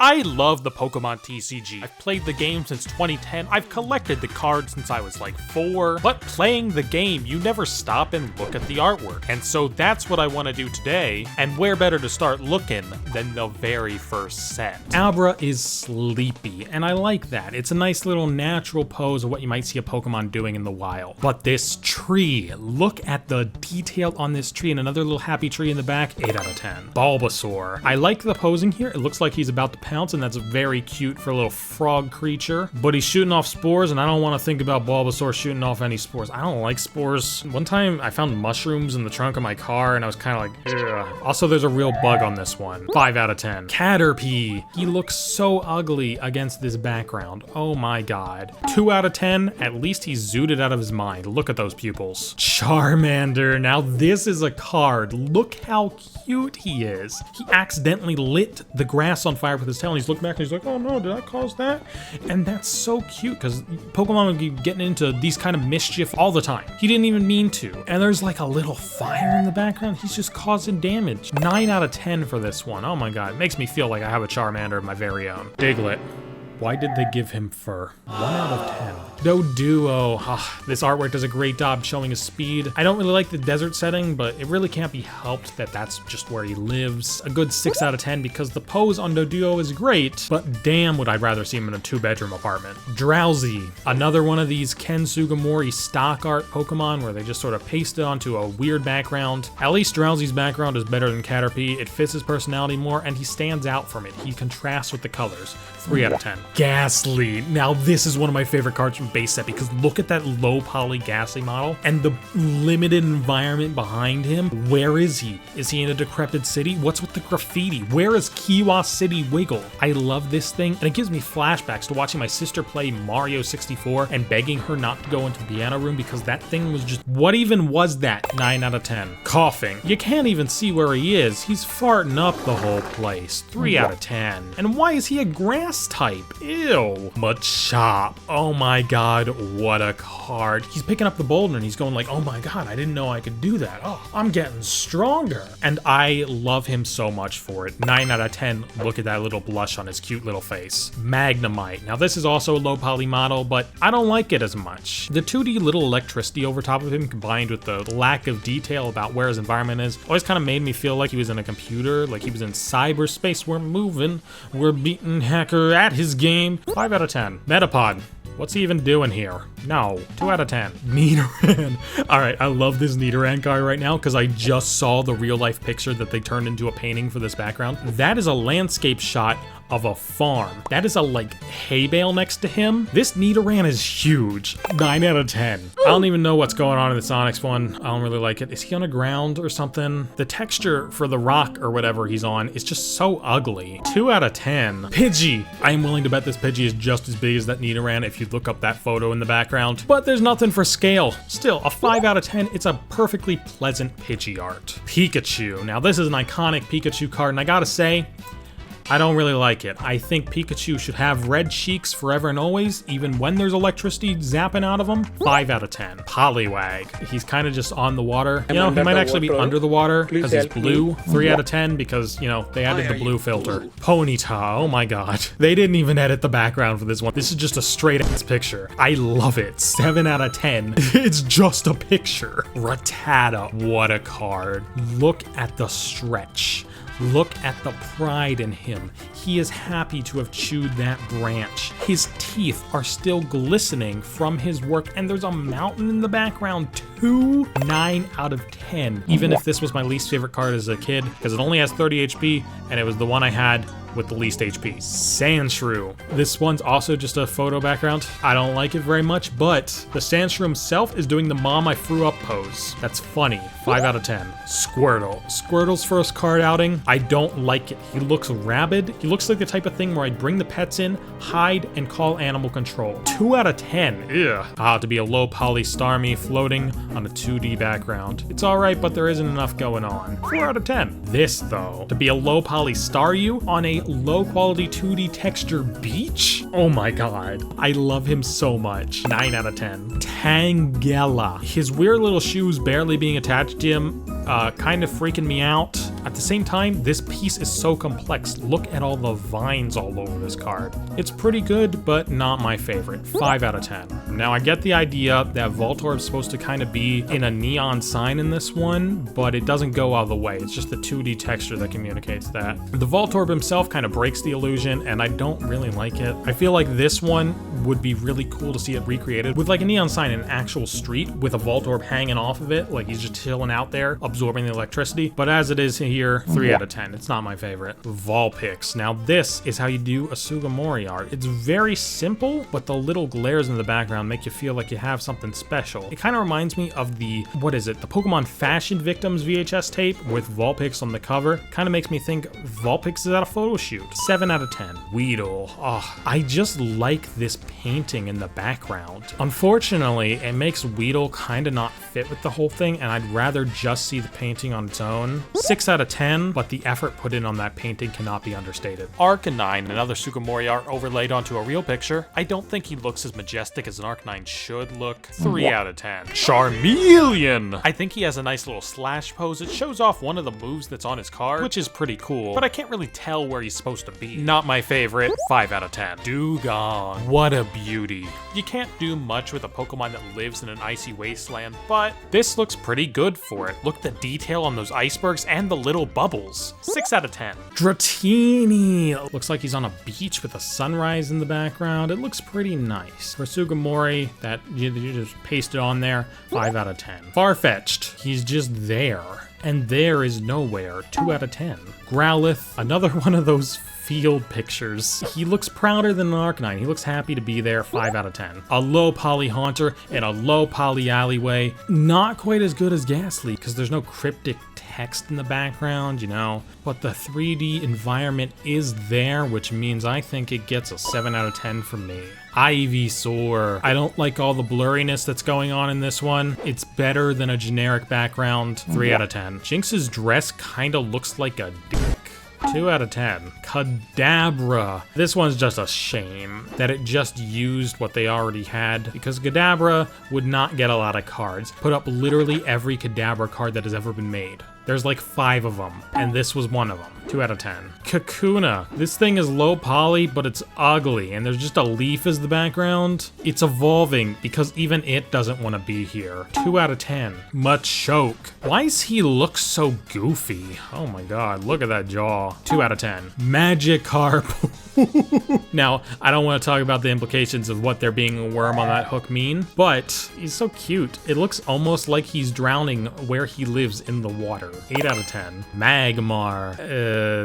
I love the Pokemon TCG. I've played the game since 2010. I've collected the cards since I was like 4. But playing the game, you never stop and look at the artwork. And so that's what I want to do today. And where better to start looking than the very first set. Abra is sleepy, and I like that. It's a nice little natural pose of what you might see a Pokemon doing in the wild. But this tree, look at the detail on this tree, and another little happy tree in the back, 8 out of 10. Bulbasaur. I like the posing here. It looks like he's about to pounce, and that's very cute for a little frog creature. But he's shooting off spores, and I don't want to think about Bulbasaur shooting off any spores. I don't like spores. One time I found mushrooms in the trunk of my car, and I was kind of like, ugh. Also, there's a real bug on this one. 5 out of 10. Caterpie. He looks so ugly against this background. Oh my god. 2 out of 10. At least he's zooted out of his mind. Look at those pupils. Charmander. Now this is a card. Look how cute he is. He accidentally lit the grass on fire with his tail, and he's looking back and he's like, oh no, did I cause that? And that's so cute because Pokemon would be getting into these kind of mischief all the time. He didn't even mean to. And there's like a little fire in the background. He's just causing damage. 9 out of 10 for this one. Oh my god. It makes me feel like I have a Charmander of my very own. Diglett. Why did they give him fur? 1 out of 10. Doduo. This artwork does a great job showing his speed. I don't really like the desert setting, but it really can't be helped that that's just where he lives. A good 6 out of 10 because the pose on Doduo is great, but damn would I rather see him in a 2-bedroom apartment. Drowsy. Another one of these Ken Sugimori stock art Pokemon where they just sort of paste it onto a weird background. At least Drowsy's background is better than Caterpie. It fits his personality more, and he stands out from it. He contrasts with the colors. 3 out of 10. Ghastly. Now this is one of my favorite cards from base set because look at that low poly Ghastly model and the limited environment behind him. Where is he? Is he in a decrepit city? What's with the graffiti? Where is Kiwa City Wiggle? I love this thing, and it gives me flashbacks to watching my sister play Mario 64 and begging her not to go into the piano room because that thing was just, what even was that? 9 out of 10. Coughing. You can't even see where he is. He's farting up the whole place. 3 out of 10. And why is he a grass type? Ew. Machop. Oh my god, what a card. He's picking up the boulder and he's going like, oh my god, I didn't know I could do that. Oh, I'm getting stronger. And I love him so much for it. 9 out of 10. Look at that little blush on his cute little face. Magnemite. Now this is also a low poly model, but I don't like it as much. The 2D little electricity over top of him combined with the lack of detail about where his environment is always kind of made me feel like he was in a computer, like he was in cyberspace. We're moving. We're beating Hacker at his game. 5 out of 10. Metapod. What's he even doing here? No. 2 out of 10. Nidoran. Alright, I love this Nidoran card right now because I just saw the real life picture that they turned into a painting for this background. That is a landscape shot of a farm. That is a like hay bale next to him. This Nidoran is huge. 9 out of 10. I don't even know what's going on in the Sonics one. I don't really like it. Is he on the ground or something? The texture for the rock or whatever he's on is just so ugly. 2 out of 10. Pidgey. I am willing to bet this Pidgey is just as big as that Nidoran if you look up that photo in the background. But there's nothing for scale. Still, a 5 out of 10. It's a perfectly pleasant Pidgey art. Pikachu. Now this is an iconic Pikachu card, and I gotta say, I don't really like it. I think Pikachu should have red cheeks forever and always, even when there's electricity zapping out of him. 5 out of 10. Poliwag. He's kind of just on the water. You know, he might actually be under the water because he's blue. 3 out of 10 because, you know, they added the blue filter. Ponyta. Oh my god. They didn't even edit the background for this one. This is just a straight ass picture. I love it. 7 out of 10. It's just a picture. Rattata. What a card. Look at the stretch. Look at the pride in him. He is happy to have chewed that branch. His teeth are still glistening from his work, and there's a mountain in the background too. 9 out of 10. Even if this was my least favorite card as a kid, because it only has 30 HP, and it was the one I had with the least HP. Sandshrew. This one's also just a photo background. I don't like it very much, but the Sandshrew himself is doing the mom I threw up pose. That's funny. 5 out of 10. Squirtle. Squirtle's first card outing. I don't like it. He looks rabid. He looks like the type of thing where I'd bring the pets in, hide, and call animal control. 2 out of 10. Ugh. To be a low poly Starmie floating on a 2D background. It's alright, but there isn't enough going on. 4 out of 10. This, though, to be a low poly Staryu on a low quality 2D texture beach? Oh my god. I love him so much. 9 out of 10. Tangela. His weird little shoes barely being attached to him, kind of freaking me out. At the same time, this piece is so complex. Look at all the vines all over this card. It's pretty good, but not my favorite. 5 out of 10. Now I get the idea that Voltorb's supposed to kind of be in a neon sign in this one, but it doesn't go all the way. It's just the 2D texture that communicates that. The Voltorb himself kind of breaks the illusion, and I don't really like it. I feel like this one would be really cool to see it recreated with like a neon sign in an actual street with a Voltorb hanging off of it, like he's just chilling out there, absorbing the electricity. But as it is here, 3 out of 10. It's not my favorite. Vulpix. Now this is how you do a Sugimori art. It's very simple, but the little glares in the background make you feel like you have something special. It kind of reminds me of the, what is it? The Pokemon Fashion Victims VHS tape with Vulpix on the cover. Kind of makes me think Vulpix is at a photo shoot. 7 out of 10. Weedle. Oh, I just like this painting in the background. Unfortunately, it makes Weedle kind of not fit with the whole thing, and I'd rather just see the painting on its own. 6 out of 10, but the effort put in on that painting cannot be understated. Arcanine, another Sugimori art overlaid onto a real picture. I don't think he looks as majestic as an Arcanine should look. 3 out of 10. Charmeleon! I think he has a nice little slash pose. It shows off one of the moves that's on his card, which is pretty cool, but I can't really tell where he's supposed to be. Not my favorite. 5 out of 10. Dugong. What a beauty. You can't do much with a Pokemon that lives in an icy wasteland, but this looks pretty good for it. Look at the detail on those icebergs and the little bubbles. 6 out of 10. Dratini. Looks like he's on a beach with a sunrise in the background. It looks pretty nice. For Sugimori, that you just paste it on there, 5 out of 10. Farfetch'd. He's just there. And there is nowhere. 2 out of 10. Growlithe, another one of those field pictures. He looks prouder than an Arcanine. He looks happy to be there. 5 out of 10. A low poly Haunter and a low poly Alleyway. Not quite as good as Ghastly because there's no cryptic text in the background, you know, but the 3D environment is there, which means I think it gets a 7 out of 10 from me. Ivysaur. I don't like all the blurriness that's going on in this one. It's better than a generic background. 3 out of 10. Jinx's dress kind of looks like a dick. 2 out of 10. Kadabra. This one's just a shame that it just used what they already had, because Kadabra would not get a lot of cards. Put up literally every Kadabra card that has ever been made. There's like 5 of them, and this was one of them. 2 out of 10. Kakuna. This thing is low poly, but it's ugly, and there's just a leaf as the background. It's evolving, because even it doesn't want to be here. 2 out of 10. Machoke. Why does he look so goofy? Oh my god, look at that jaw. 2 out of 10. Magikarp. Now, I don't want to talk about the implications of what there being a worm on that hook mean, but he's so cute. It looks almost like he's drowning where he lives in the water. 8 out of 10. Magmar.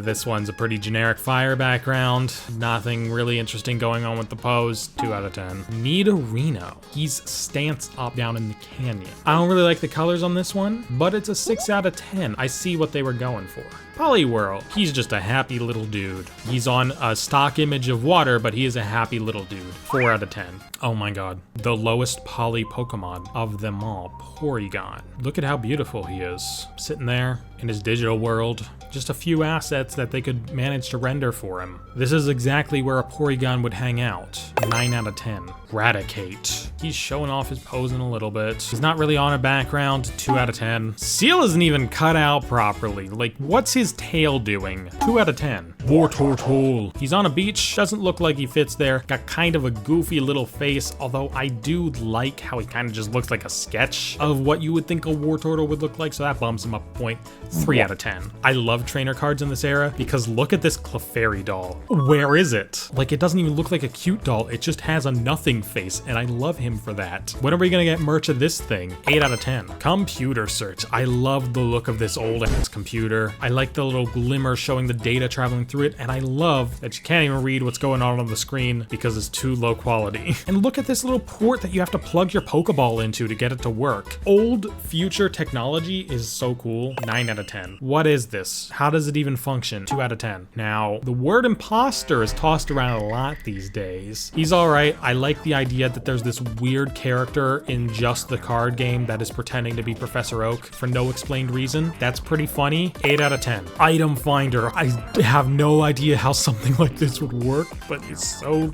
This one's a pretty generic fire background. Nothing really interesting going on with the pose. 2 out of 10. Nidorino. He's stance up down in the canyon. I don't really like the colors on this one, but it's a 6 out of 10. I see what they were going for. Poliwhirl. He's just a happy little dude. He's on a stock image of water, but he is a happy little dude. 4 out of 10. Oh my god. The lowest poly Pokemon of them all, Porygon. Look at how beautiful he is. Sitting there in his digital world. Just a few assets that they could manage to render for him. This is exactly where a Porygon would hang out. 9 out of 10. Raticate. He's showing off his posing a little bit. He's not really on a background. 2 out of 10. Seal isn't even cut out properly. Like, what's his tail doing? 2 out of 10. Wartortle. He's on a beach. Doesn't look like he fits there. Got kind of a goofy little face, although I do like how he kind of just looks like a sketch of what you would think a Wartortle would look like, so that bumps him up a point. 3 out of 10. I love trainer cards in this era because look at this Clefairy doll. Where is it? Like, it doesn't even look like a cute doll. It just has a nothing face, and I love him for that. When are we gonna get merch of this thing? 8 out of 10. Computer search. I love the look of this old ass computer. I like the little glimmer showing the data traveling through it, and I love that you can't even read what's going on the screen because it's too low quality. And look at this little port that you have to plug your Pokeball into to get it to work. Old future technology is so cool. 9 out of 10. What is this? How does it even function? 2 out of 10. Now, the word imposter is tossed around a lot these days. He's alright. I like the idea that there's this weird character in just the card game that is pretending to be Professor Oak for no explained reason. That's pretty funny. 8 out of 10. Item finder. I have no idea how something like this would work, but it's so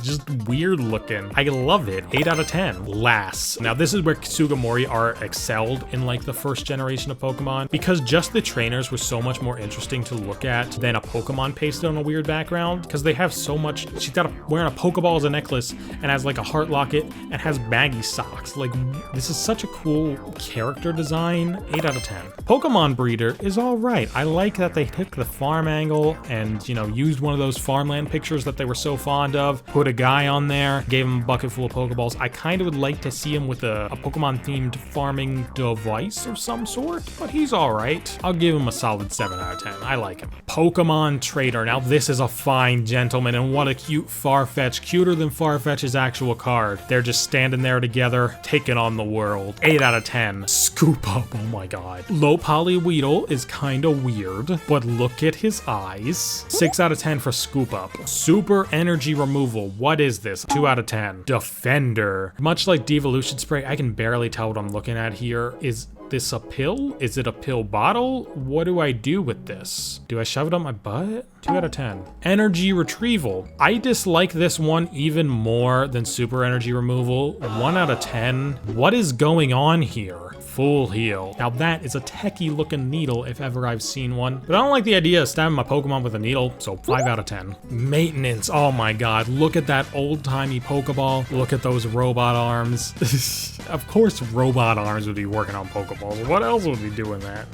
just weird looking. I love it. 8 out of 10. Last. Now this is where Sugimori are excelled in like the first generation of Pokemon, because just the trainers were so much more interesting to look at than a Pokemon pasted on a weird background, because they have so much. She's got wearing a Pokeball as a necklace and has like a heart locket and has baggy socks. Like, this is such a cool character design. 8 out of 10. Pokemon Breeder is all right. I like that they took the farm angle and, you know, used one of those farmland pictures that they were so fond of, put a guy on there, gave him a bucket full of Pokeballs. I kind of would like to see him with a Pokemon themed farming device of some sort, but he's all right. I'll give him a solid 7 out of 10. I like him. Pokemon Trader. Now this is a fine gentleman, and what a cute Farfetch. Cuter than Farfetch's actual card. They're just standing there together, taking on the world. 8 out of 10. Scoop Up. Oh my god. Low Poly Weedle is kind of weird, but look at his eyes. 6 out of 10 for Scoop Up. Super Energy Removal. What is this? 2 out of 10. Defender. Much like Devolution Spray, I can barely tell what I'm looking at here. Is this a pill? Is it a pill bottle? What do I do with this? Do I shove it up my butt? 2 out of 10. Energy Retrieval. I dislike this one even more than Super Energy Removal. 1 out of 10. What is going on here? Full Heal. Now that is a techie looking needle if ever I've seen one, but I don't like the idea of stabbing my Pokemon with a needle, so 5 out of 10. Maintenance. Oh my god, look at that old-timey Pokeball. Look at those robot arms. Of course robot arms would be working on Pokeballs. What else would be doing that?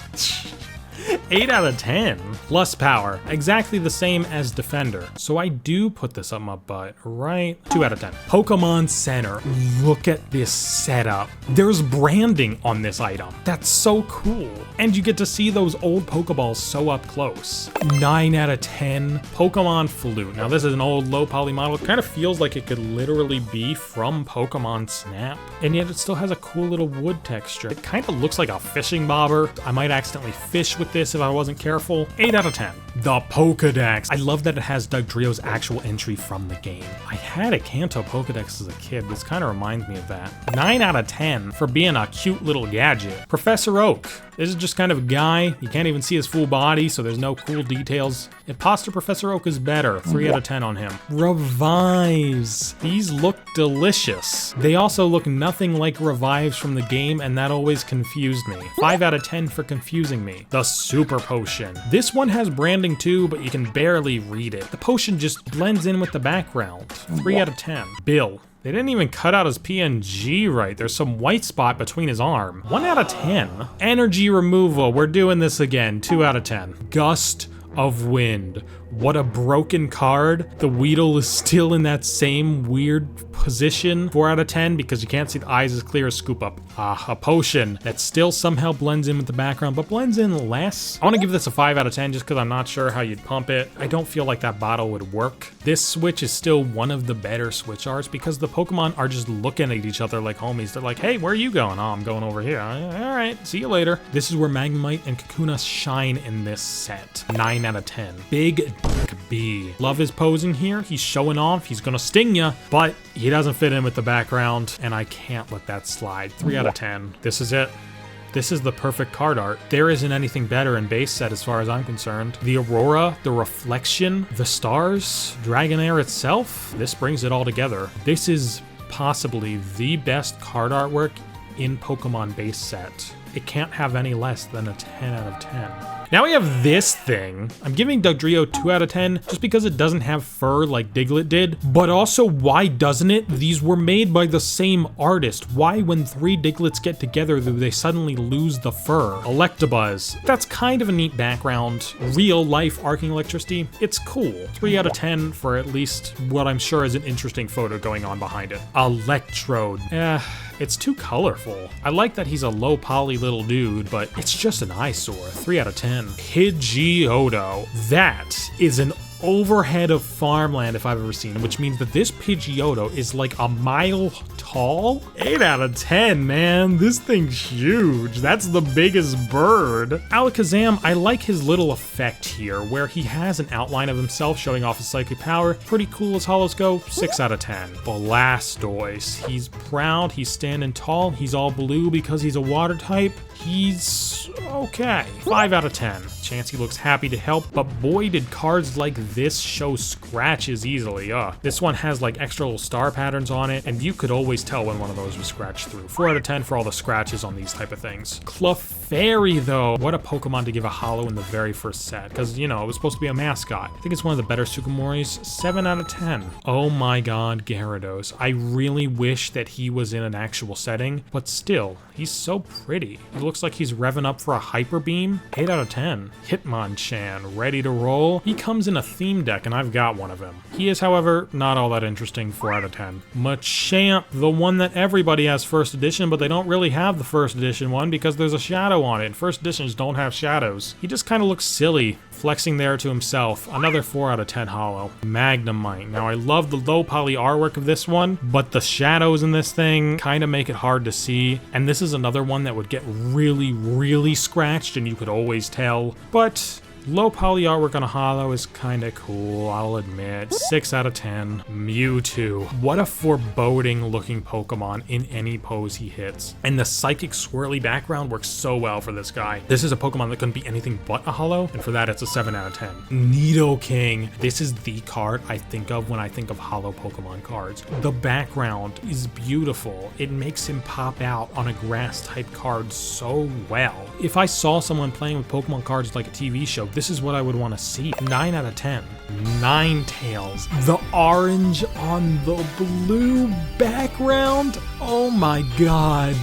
8 out of 10. Plus power. Exactly the same as Defender. So I do put this up my butt, right? 2 out of 10. Pokemon Center. Look at this setup. There's branding on this item. That's so cool. And you get to see those old Pokeballs so up close. 9 out of 10. Pokemon Flute. Now this is an old low poly model. It kind of feels like it could literally be from Pokemon Snap. And yet it still has a cool little wood texture. It kind of looks like a fishing bobber. I might accidentally fish with this if I wasn't careful. 8 out of 10. The Pokedex. I love that it has Dugtrio's actual entry from the game. I had a Kanto Pokedex as a kid. This kind of reminds me of that. 9 out of 10 for being a cute little gadget. Professor Oak. This is just kind of a guy. You can't even see his full body, so there's no cool details. Imposter Professor Oak is better. 3 out of 10 on him. Revives. These look delicious. They also look nothing like revives from the game, and that always confused me. 5 out of 10 for confusing me. The Super Potion. This one has branding too, but you can barely read it. The potion just blends in with the background. 3 out of 10. Bill. They didn't even cut out his PNG right. There's some white spot between his arm. 1 out of 10. Energy Removal. We're doing this again. 2 out of 10. Gust of Wind. What a broken card. The Weedle is still in that same weird position. 4 out of 10 because you can't see the eyes as clear as Scoop Up. A potion that still somehow blends in with the background, but blends in less. I want to give this a 5 out of 10 just because I'm not sure how you'd pump it. I don't feel like that bottle would work. This switch is still one of the better switch arts because the Pokemon are just looking at each other like homies. They're like, hey, where are you going? Oh, I'm going over here. All right, see you later. This is where Magnemite and Kakuna shine in this set. 9 out of 10. Big B. Love his posing here. He's showing off. He's gonna sting ya, but he doesn't fit in with the background, and I can't let that slide. 3 out of 10. This is it. This is the perfect card art. There isn't anything better in base set as far as I'm concerned. The Aurora, the Reflection, the stars, Dragonair itself. This brings it all together. This is possibly the best card artwork in Pokemon base set. It can't have any less than a 10 out of 10. Now we have this thing. I'm giving Dugtrio 2 out of 10 just because it doesn't have fur like Diglett did, but also why doesn't it? These were made by the same artist. Why when 3 Diglets get together do they suddenly lose the fur? Electabuzz. That's kind of a neat background. Real life arcing electricity. It's cool. 3 out of 10 for at least what I'm sure is an interesting photo going on behind it. Electrode. It's too colorful. I like that he's a low poly little dude, but it's just an eyesore. 3 out of 10. Pidgeotto. That is an overhead of farmland if I've ever seen it, which means that this Pidgeotto is like a mile tall. 8 out of 10, man. This thing's huge. That's the biggest bird. Alakazam, I like his little effect here where he has an outline of himself showing off his psychic power. Pretty cool as Hollows go. 6 out of 10. Blastoise. He's proud. He's standing tall. He's all blue because he's a water type. He's okay. 5 out of 10. Chansey looks happy to help, but boy did cards like this shows scratches easily. This one has like extra little star patterns on it, and you could always tell when one of those was scratched through. 4 out of 10 for all the scratches on these type of things. Clefairy though, what a Pokemon to give a holo in the very first set, because you know, it was supposed to be a mascot. I think it's one of the better Sukamoris. 7 out of 10. Oh my god, Gyarados. I really wish that he was in an actual setting, but still, he's so pretty. He looks like he's revving up for a Hyper Beam. 8 out of 10. Hitmonchan, ready to roll. He comes in a theme deck, and I've got one of him. He is, however, not all that interesting. 4 out of 10. Machamp, the one that everybody has first edition, but they don't really have the first edition one because there's a shadow on it, and first editions don't have shadows. He just kind of looks silly, flexing there to himself. Another 4 out of 10 holo. Magnemite. Now, I love the low poly artwork of this one, but the shadows in this thing kind of make it hard to see, and this is another one that would get really, really scratched, and you could always tell, but low poly artwork on a holo is kind of cool, I'll admit. 6 out of 10. Mewtwo. What a foreboding looking Pokemon in any pose he hits. And the psychic swirly background works so well for this guy. This is a Pokemon that couldn't be anything but a holo, and for that it's a 7 out of 10. Nidoking. This is the card I think of when I think of holo Pokemon cards. The background is beautiful. It makes him pop out on a grass type card so well. If I saw someone playing with Pokemon cards like a TV show, this is what I would want to see. 9 out of 10. Ninetales. The orange on the blue background. Oh my god.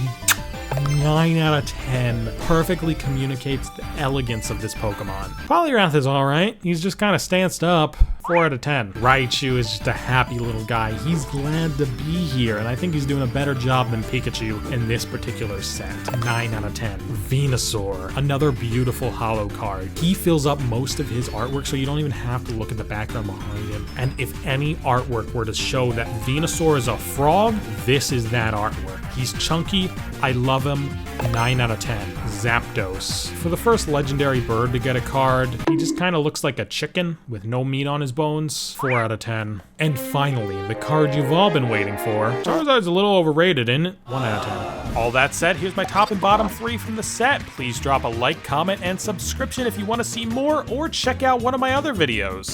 9 out of 10. Perfectly communicates the elegance of this Pokemon. Poliwrath is alright. He's just kind of stanced up. 4 out of 10. Raichu is just a happy little guy. He's glad to be here, and I think he's doing a better job than Pikachu in this particular set. 9 out of 10. Venusaur. Another beautiful holo card. He fills up most of his artwork, so you don't even have to look at the background behind him. And if any artwork were to show that Venusaur is a frog, this is that artwork. He's chunky. I love him. 9 out of 10. Zapdos. For the first legendary bird to get a card, he just kind of looks like a chicken with no meat on his bones. 4 out of 10. And finally, the card you've all been waiting for. Charizard's a little overrated, isn't it? 1 out of 10. All that said, here's my top and bottom 3 from the set. Please drop a like, comment, and subscription if you want to see more, or check out one of my other videos.